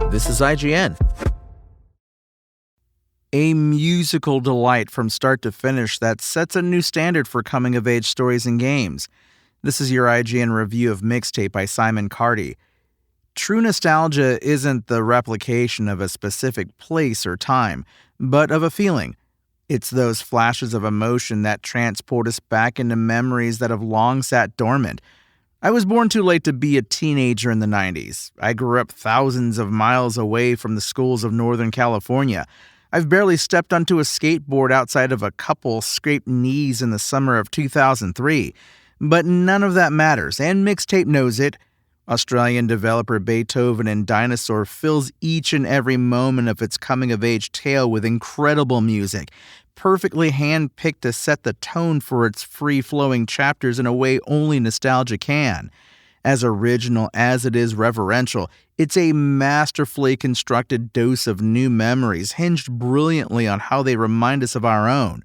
This is IGN. A musical delight from start to finish that sets a new standard for coming-of-age stories and games. This is your IGN review of Mixtape by Simon Carty. True nostalgia isn't the replication of a specific place or time, but of a feeling. It's those flashes of emotion that transport us back into memories that have long sat dormant. I was born too late to be a teenager in the 90s. I grew up thousands of miles away from the schools of Northern California. I've barely stepped onto a skateboard outside of a couple scraped knees in the summer of 2003. But none of that matters, and Mixtape knows it. Australian developer Beethoven and Dinosaur fills each and every moment of its coming-of-age tale with incredible music, perfectly hand-picked to set the tone for its free-flowing chapters in a way only nostalgia can. As original as it is reverential, it's a masterfully constructed dose of new memories hinged brilliantly on how they remind us of our own.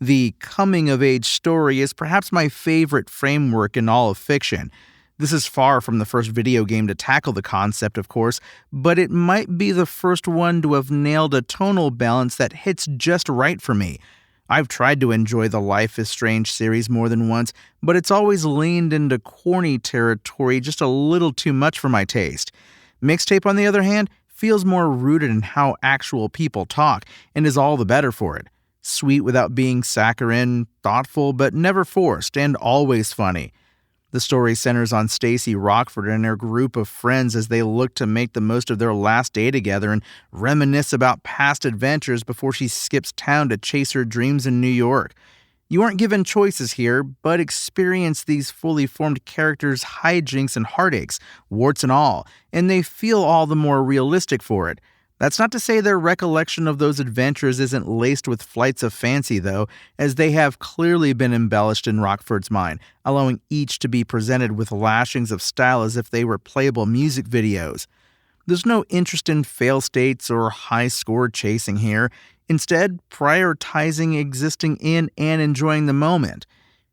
The coming-of-age story is perhaps my favorite framework in all of fiction. This is far from the first video game to tackle the concept, of course, but it might be the first one to have nailed a tonal balance that hits just right for me. I've tried to enjoy the Life is Strange series more than once, but it's always leaned into corny territory just a little too much for my taste. Mixtape, on the other hand, feels more rooted in how actual people talk, and is all the better for it. Sweet without being saccharine, thoughtful but never forced, and always funny. The story centers on Stacy Rockford and her group of friends as they look to make the most of their last day together and reminisce about past adventures before she skips town to chase her dreams in New York. You aren't given choices here, but experience these fully formed characters' hijinks and heartaches, warts and all, and they feel all the more realistic for it. That's not to say their recollection of those adventures isn't laced with flights of fancy, though, as they have clearly been embellished in Rockford's mind, allowing each to be presented with lashings of style as if they were playable music videos. There's no interest in fail states or high score chasing here, instead prioritizing existing in and enjoying the moment.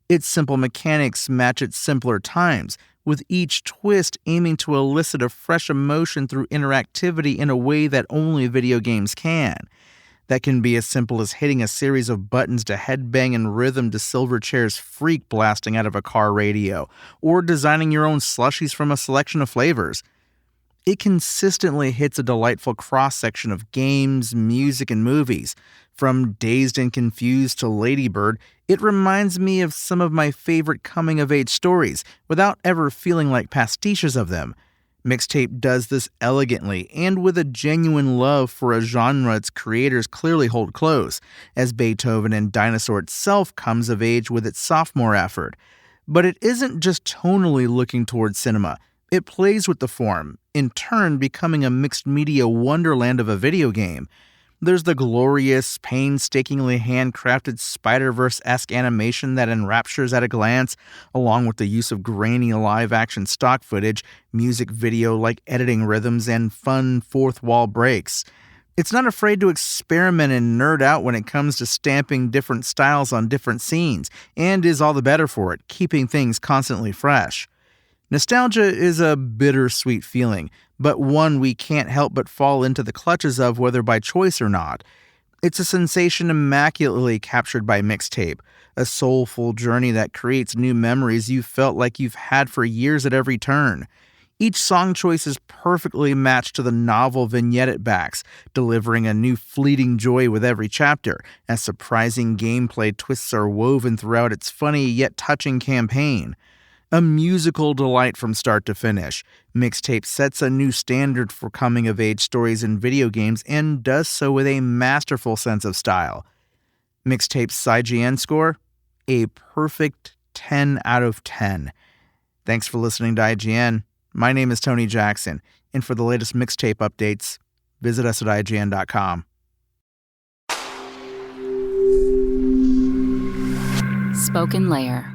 Its simple mechanics match its simpler times, with each twist aiming to elicit a fresh emotion through interactivity in a way that only video games can. That can be as simple as hitting a series of buttons to headbang in rhythm to Silverchair's Freak blasting out of a car radio, or designing your own slushies from a selection of flavors. It consistently hits a delightful cross-section of games, music, and movies. From Dazed and Confused to Lady Bird, it reminds me of some of my favorite coming-of-age stories, without ever feeling like pastiches of them. Mixtape does this elegantly, and with a genuine love for a genre its creators clearly hold close, as Beethoven and Dinosaur itself comes of age with its sophomore effort. But it isn't just tonally looking towards cinema. It plays with the form, in turn becoming a mixed media wonderland of a video game. There's the glorious, painstakingly handcrafted Spider-Verse-esque animation that enraptures at a glance, along with the use of grainy live-action stock footage, music video-like editing rhythms, and fun fourth-wall breaks. It's not afraid to experiment and nerd out when it comes to stamping different styles on different scenes, and is all the better for it, keeping things constantly fresh. Nostalgia is a bittersweet feeling, but one we can't help but fall into the clutches of whether by choice or not. It's a sensation immaculately captured by Mixtape, a soulful journey that creates new memories you've felt like you've had for years at every turn. Each song choice is perfectly matched to the novel vignette it backs, delivering a new fleeting joy with every chapter, as surprising gameplay twists are woven throughout its funny yet touching campaign. A musical delight from start to finish, Mixtape sets a new standard for coming-of-age stories in video games and does so with a masterful sense of style. Mixtape's IGN score? A perfect 10 out of 10. Thanks for listening to IGN. My name is Tony Jackson, and for the latest Mixtape updates, visit us at IGN.com. Spoken Layer.